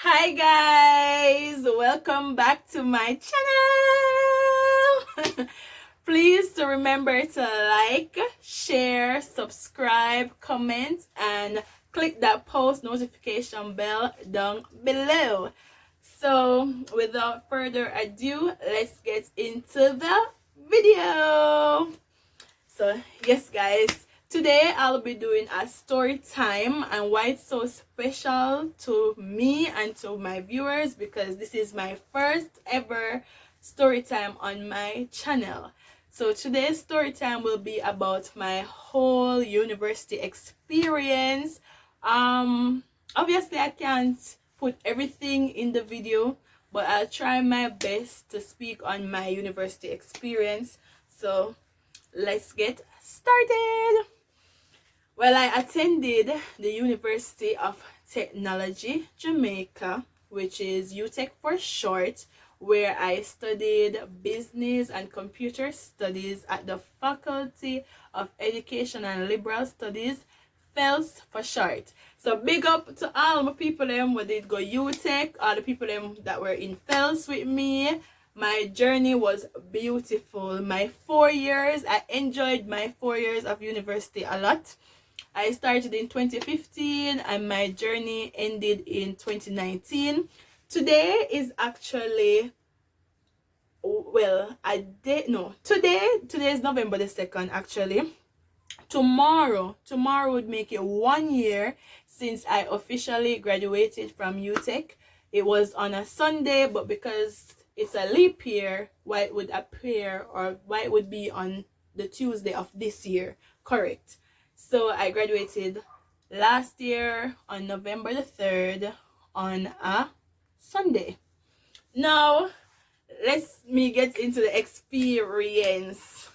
Hi guys, welcome back to my channel. Please remember to like, share, subscribe, comment, and click that post notification bell down below. So without further ado, let's get into the video. So yes guys, today I'll be doing a story time, and why it's so special to me and to my viewers, because this is my first ever story time on my channel. So today's story time will be about my whole university experience. Obviously I can't put everything in the video, but I'll try my best to speak on my university experience. So let's get started. Well, I attended the University of Technology, Jamaica, which is UTech for short, where I studied business and computer studies at the Faculty of Education and Liberal Studies, FELS for short. So big up to all my people them who did go UTech, all the people them that were in FELS with me. My journey was beautiful. My 4 years, I enjoyed my 4 years of university a lot. I started in 2015 and my journey ended in 2019. Today is actually, well, today is November the 2nd actually. Tomorrow would make it 1 year since I officially graduated from UTech. It was on a Sunday, but because it's a leap year, why it would appear, or why it would be on the Tuesday of this year, correct. So I graduated last year on November the 3rd on a Sunday. Now let's me get into the experience.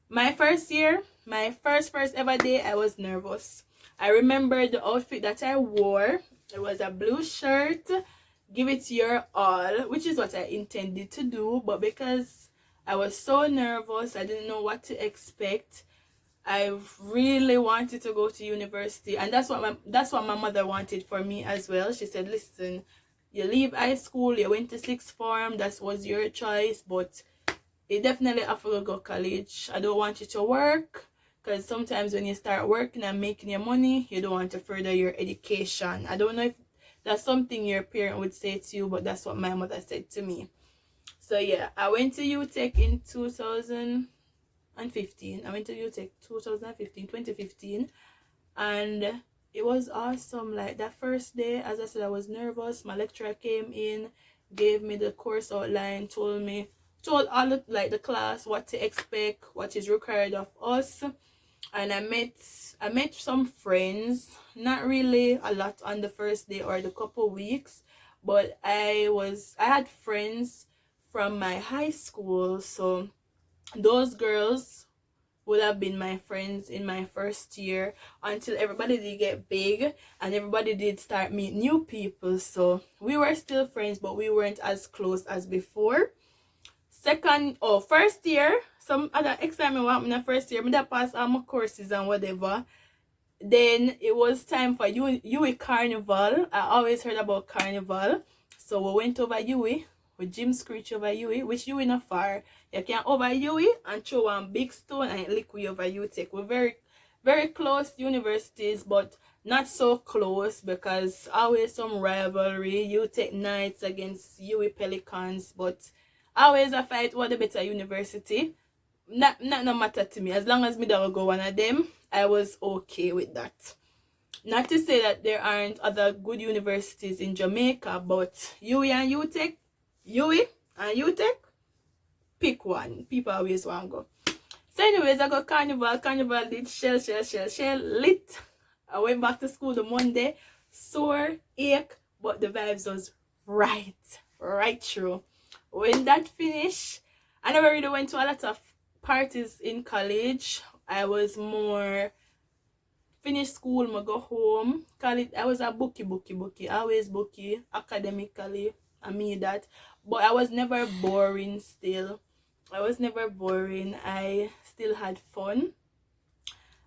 My first year, my first ever day, I was nervous. I remember the outfit that I wore. It was a blue shirt, give it your all, which is what I intended to do. But because I was so nervous, I didn't know what to expect. I really wanted to go to university, and that's what my mother wanted for me as well. She said, listen, you leave high school, you went to sixth form, that was your choice, but you definitely have to go college. I don't want you to work, because sometimes when you start working and making your money, you don't want to further your education. I don't know if that's something your parent would say to you, but that's what my mother said to me. So yeah, I went to UTech in 2015. I went to UTech 2015, and it was awesome. Like that first day, as I said, I was nervous. My lecturer came in, gave me the course outline, told all the class what to expect, what is required of us. And I met some friends, not really a lot on the first day or the couple weeks, but I had friends from my high school, so those girls would have been my friends in my first year until everybody did get big and everybody did start meet new people. So we were still friends, but we weren't as close as before. First year, some other excitement what happened in the first year. I that passed all my courses and whatever. Then it was time for UE Carnival. I always heard about Carnival. So we went over UE with Jim Screech over UE, which UE not far. You can over UE and throw one big stone and liquid over UTech. We're very, very close universities, but not so close because always some rivalry. UTech Knights against UE Pelicans, but always a fight what the better university. Not no matter to me. As long as me don't go one of them, I was okay with that. Not to say that there aren't other good universities in Jamaica, but UE and UTech, UE and UTech, pick one. People always want to go. So anyways, I got Carnival. Carnival did shell, lit. I went back to school the Monday, sore, ache, but the vibes was right through. When that finished, I never really went to a lot of parties in college. I was more finish school, I go home. College, I was a bookie. Always bookie academically. I mean that. But I was never boring still. I was never boring. I still had fun.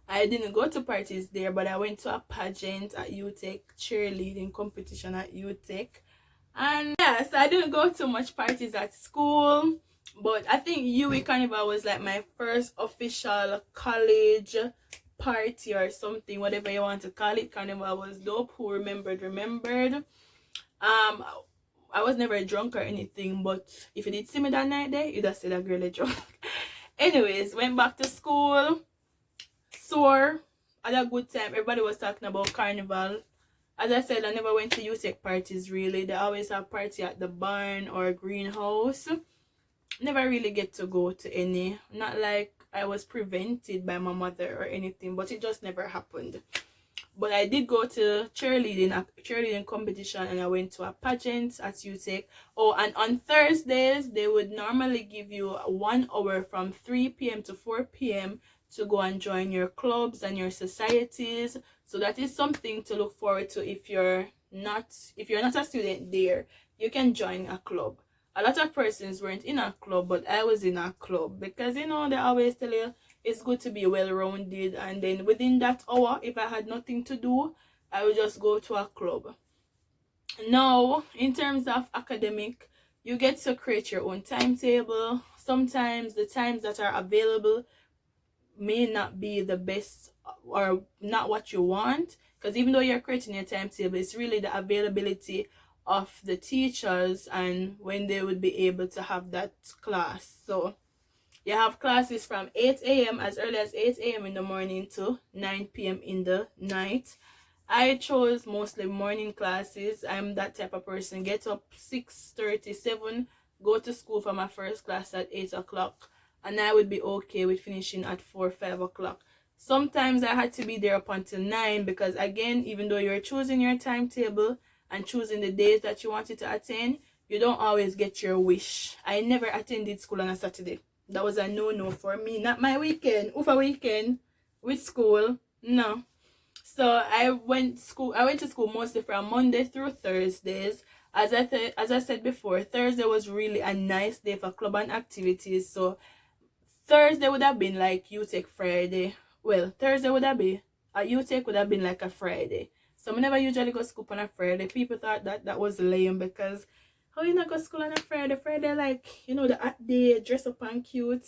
I didn't go to parties there, but I went to a pageant at UTech, cheerleading competition at UTech. And yeah, so I didn't go to much parties at school, but I think UE Carnival was like my first official college party or something, whatever you want to call it. Carnival was dope. Who remembered, remembered. I was never drunk or anything, but if you did see me that night there, you'd have said I'm really drunk. Anyways, went back to school, sore, had a good time. Everybody was talking about Carnival. As I said, I never went to UTech parties really. They always have party at the barn or greenhouse. Never really get to go to any. Not like I was prevented by my mother or anything, but it just never happened. But I did go to cheerleading competition, and I went to a pageant at UTech. Oh, and on Thursdays, they would normally give you 1 hour from 3 p.m. to 4 p.m. to go and join your clubs and your societies. So that is something to look forward to if you're not a student there. You can join a club. A lot of persons weren't in a club, but I was in a club because they always tell you it's good to be well-rounded, and then within that hour, if I had nothing to do, I would just go to a club. Now, in terms of academic, you get to create your own timetable. Sometimes the times that are available may not be the best or not what you want, because even though you're creating your timetable, it's really the availability of the teachers and when they would be able to have that class. So you have classes from 8 a.m. as early as 8 a.m. in the morning to 9 p.m. in the night. I chose mostly morning classes. I'm that type of person. Get up 6:37, go to school for my first class at 8 o'clock, and I would be okay with finishing at 5 o'clock. Sometimes I had to be there up until 9 because, again, even though you're choosing your timetable and choosing the days that you wanted to attend, you don't always get your wish. I never attended school on a Saturday. That was a no-no for me. Not my weekend. Over weekend with school. No. So I went to school mostly from Monday through Thursdays. As I said before, Thursday was really a nice day for club and activities. So Thursday would have been like UTech Friday. Well, Thursday would have been UTech would have been like a Friday. So I never usually go to school on a Friday. People thought that was lame because how you not go to school on a Friday? Friday, like, the hot day, dress up and cute.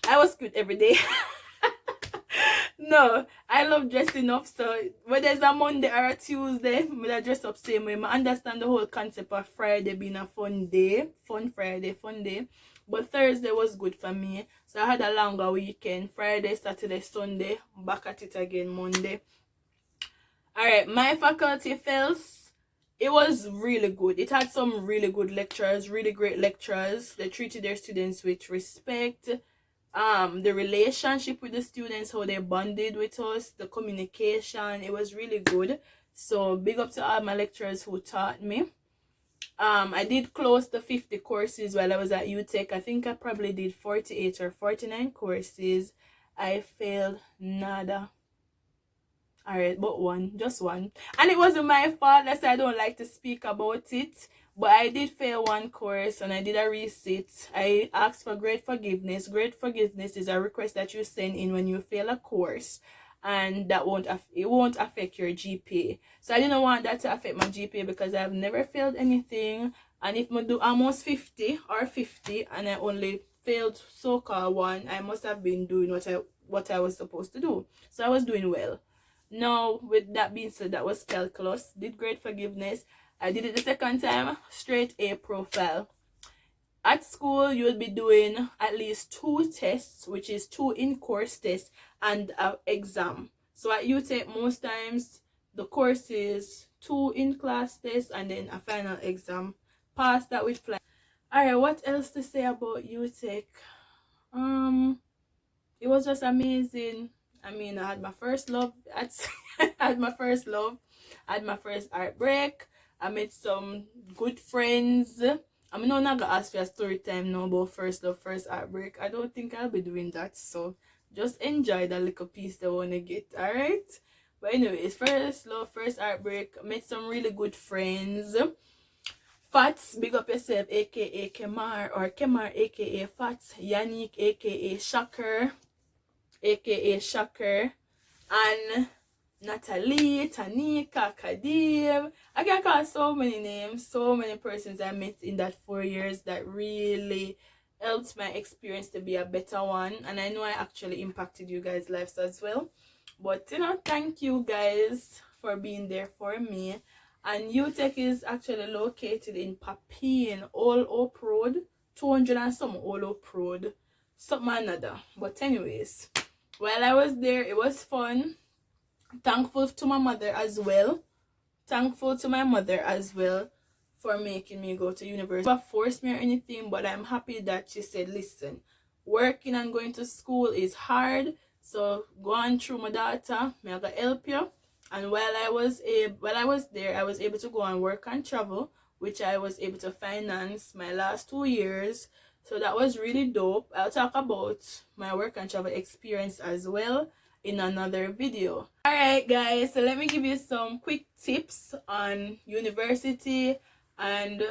I was cute every day. No, I love dressing up. So whether it's a Monday or a Tuesday, I dress up same way. I understand the whole concept of Friday being a fun day. Fun Friday, fun day. But Thursday was good for me. So I had a longer weekend. Friday, Saturday, Sunday. Back at it again Monday. Alright, my faculty fells, it was really good. It had some really good lecturers, really great lecturers. They treated their students with respect. The relationship with the students, how they bonded with us, the communication, it was really good. So big up to all my lecturers who taught me. I did close the 50 courses while I was at UTech. I think I probably did 48 or 49 courses. I failed nada. Alright, but just one. And it wasn't my fault. That's why I don't like to speak about it. But I did fail one course and I did a resit. I asked for great forgiveness. Great forgiveness is a request that you send in when you fail a course, and that won't affect your GPA. So I didn't want that to affect my GPA because I've never failed anything. And if I do almost 50 and I only failed so-called one, I must have been doing what I was supposed to do. So I was doing well. Now, with that being said, that was calculus. Did great forgiveness. I did it the second time, straight A profile. At school, you will be doing at least 2 tests, which is 2 in-course tests and an exam. So at UTech, most times, the course is 2 in-class tests and then a final exam. Pass that with flying. Alright, what else to say about UTech? It was just amazing. I mean, I had my first love I had my first love. I had my first heartbreak. I met some good friends. I'm not gonna ask for a story time now about first love, first heartbreak. I don't think I'll be doing that. So just enjoy that little piece that I wanna get, alright? But anyways, first love, first heartbreak. Met some really good friends. Fats, big up yourself, aka Kemar, or Kemar aka Fats, Yannick aka Shocker, aka Shocker, and Natalie, Tanika, Kadir. I can call so many names, so many persons I met in that 4 years that really helped my experience to be a better one. And I know I actually impacted you guys' lives as well. But thank you guys for being there for me. And UTech is actually located in Papine, Old Oak Road, 200 and some Old Oak Road, something another. But anyways, while I was there, it was fun. Thankful to my mother as well. Thankful to my mother as well for making me go to university. She never forced me or anything, but I'm happy that she said, listen, working and going to school is hard, so go on through, my daughter, may I go help you. And while I was there, I was able to go and work and travel, which I was able to finance my last 2 years. So that was really dope. I'll talk about my work and travel experience as well in another video. Alright guys, so let me give you some quick tips on university, and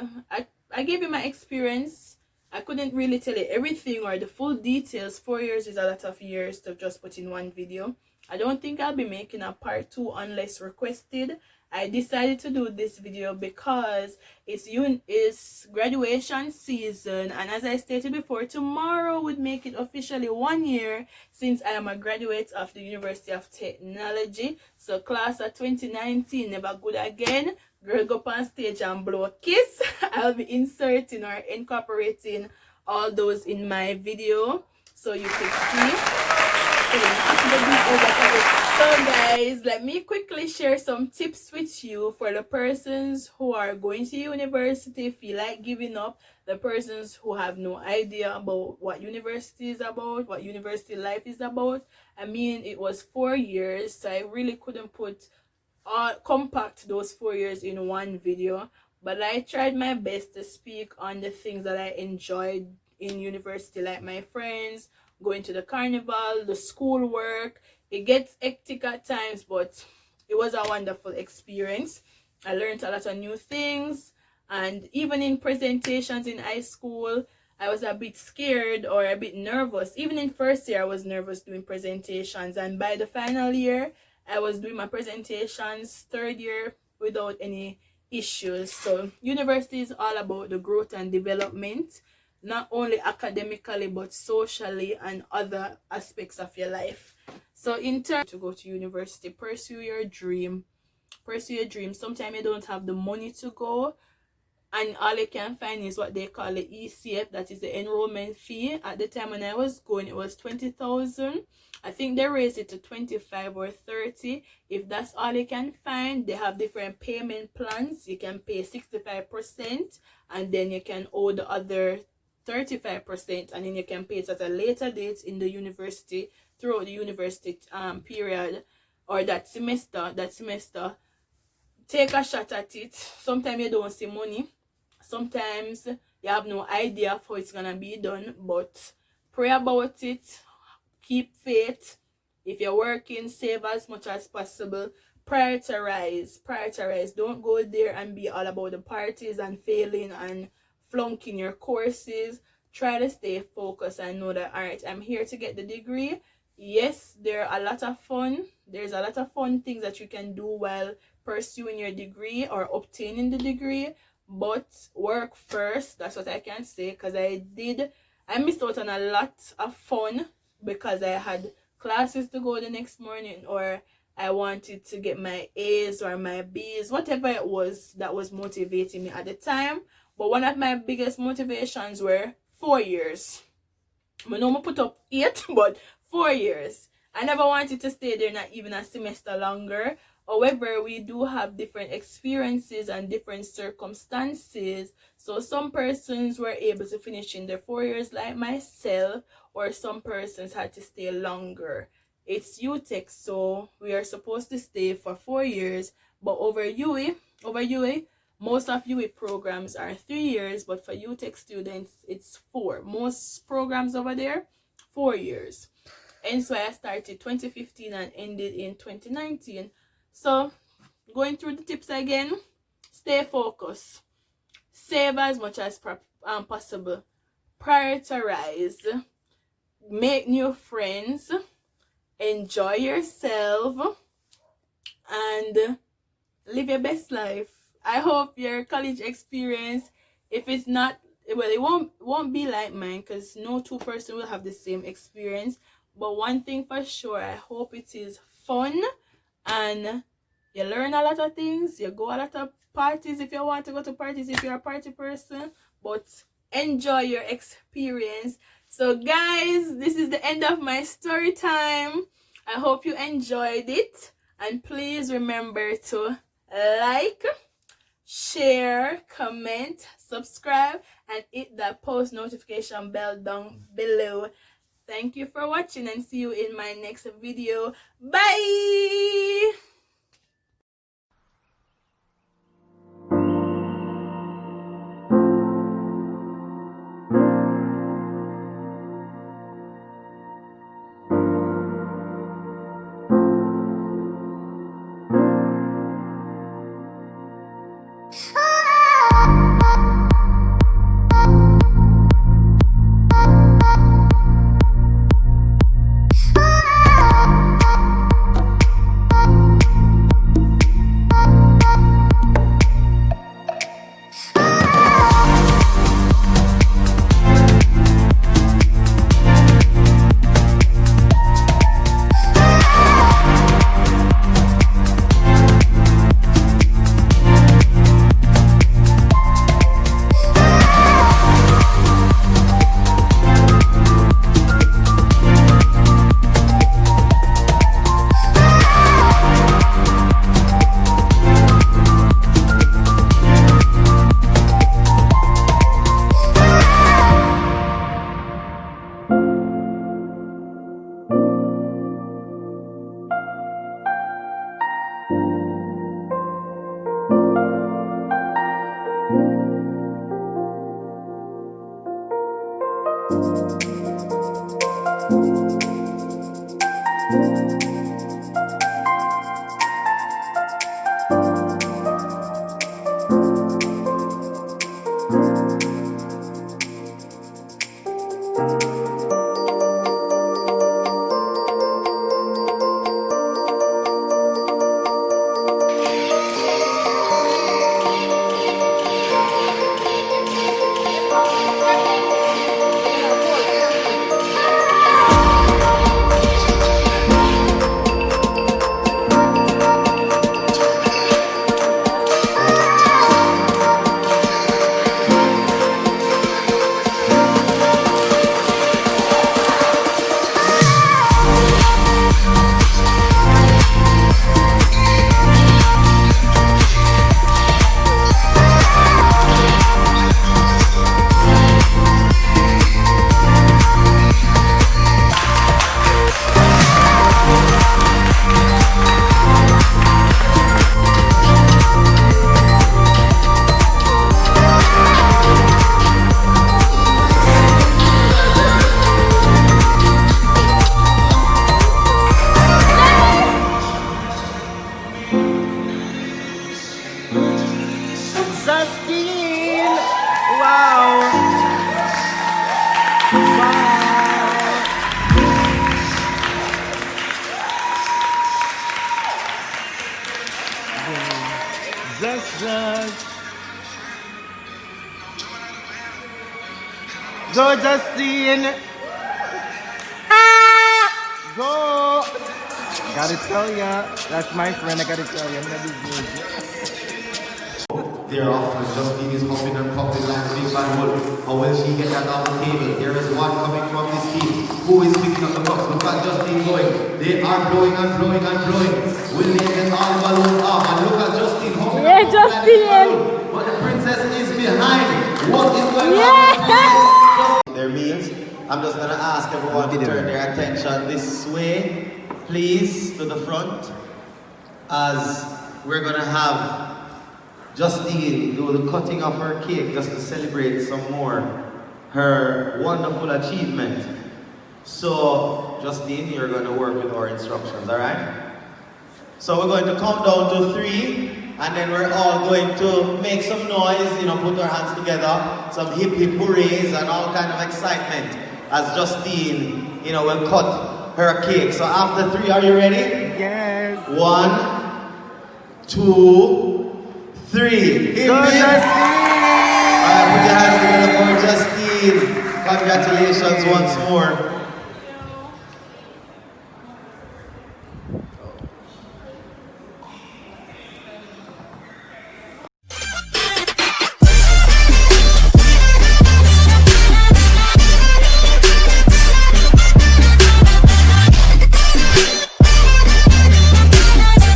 I gave you my experience. I couldn't really tell you everything or the full details. 4 years is a lot of years to just put in one video. I don't think I'll be making a part 2 unless requested. I decided to do this video because it's graduation season, and as I stated before, tomorrow would make it officially 1 year since I am a graduate of the University of Technology. So class of 2019, never good again. Girl, go up on stage and blow a kiss. I'll be inserting or incorporating all those in my video so you can see. So guys, let me quickly share some tips with you for the persons who are going to university, feel like giving up, the persons who have no idea about what university is about, what university life is about. I mean, it was 4 years, so I really couldn't compact those 4 years in one video, but I tried my best to speak on the things that I enjoyed in university, like my friends, going to the carnival, the school work. It gets hectic at times, but it was a wonderful experience. I learned a lot of new things, and even in presentations in high school, I was a bit scared or a bit nervous. Even in first year, I was nervous doing presentations, and by the final year, I was doing my presentations. Third year, without any issues. So university is all about the growth and development, not only academically but socially and other aspects of your life. So in turn, to go to university, pursue your dream. Sometimes you don't have the money to go, and all you can find is what they call the ECF, that is the enrollment fee. At the time when I was going, it was 20,000. I think they raised it to 25 or 30. If that's all you can find, they have different payment plans. You can pay 65%, and then you can owe the other 35%, and then you can pay it at a later date in the university, throughout the university period, or that semester. Take a shot at it. Sometimes you don't see money, sometimes you have no idea of how it's gonna be done, but pray about it, keep faith. If you're working, save as much as possible. Prioritize. Don't go there and be all about the parties and failing and flunking your courses. Try to stay focused and know that, all right, I'm here to get the degree. Yes, there are a lot of fun. There's a lot of fun things that you can do while pursuing your degree or obtaining the degree, but work first. That's what I can say, because I missed out on a lot of fun because I had classes to go the next morning, or I wanted to get my A's or my B's, whatever it was that was motivating me at the time. But one of my biggest motivations were 4 years. I know I put up 8, but 4 years. I never wanted to stay there, not even a semester longer. However, we do have different experiences and different circumstances. So some persons were able to finish in their 4 years like myself, or some persons had to stay longer. It's UTech, so we are supposed to stay for 4 years, but over UE, most of UE programs are 3 years, but for UTech students, it's 4. Most programs over there, 4 years. And so I started 2015 and ended in 2019. So going through the tips again: stay focused, save as much as possible, prioritize, make new friends, enjoy yourself, and live your best life. I hope your college experience, if it's not, well, it won't be like mine, because no two person will have the same experience. But one thing for sure, I hope it is fun and you learn a lot of things. You go a lot of parties if you want to go to parties, if you're a party person, but enjoy your experience. So guys, this is the end of my story time. I hope you enjoyed it, and please remember to like, share, comment, subscribe, and hit that post notification bell down below. Thank you for watching, and see you in my next video. Bye. Justine! Wow! Just. Go, Justine! Go! Gotta tell ya, that's my friend, I gotta tell ya, I'm not Thereafter, Justine is huffing and puffing like a big bad wolf. How will she get that off the table? There is one coming from this team. Who is picking up the cups? Look at Justine going. They are blowing and blowing and blowing. Will they get all the balloons off? And look at Justine huffing and puffing like a balloon. But the princess is behind. What is going on? Their meals. I'm just going to ask everyone to turn their attention this way, please, to the front, as we're going to have Justine do the cutting of her cake just to celebrate some more her wonderful achievement. So, Justine, you're going to work with our instructions, alright? So we're going to count down to 3, and then we're all going to make some noise, put our hands together, some hip hip hoorays and all kind of excitement as Justine, will cut her cake. So after 3, are you ready? Yes. 1, 2, 3. Hip, Go, hip. Justine! Alright, put your hands together for Justine. Congratulations once more.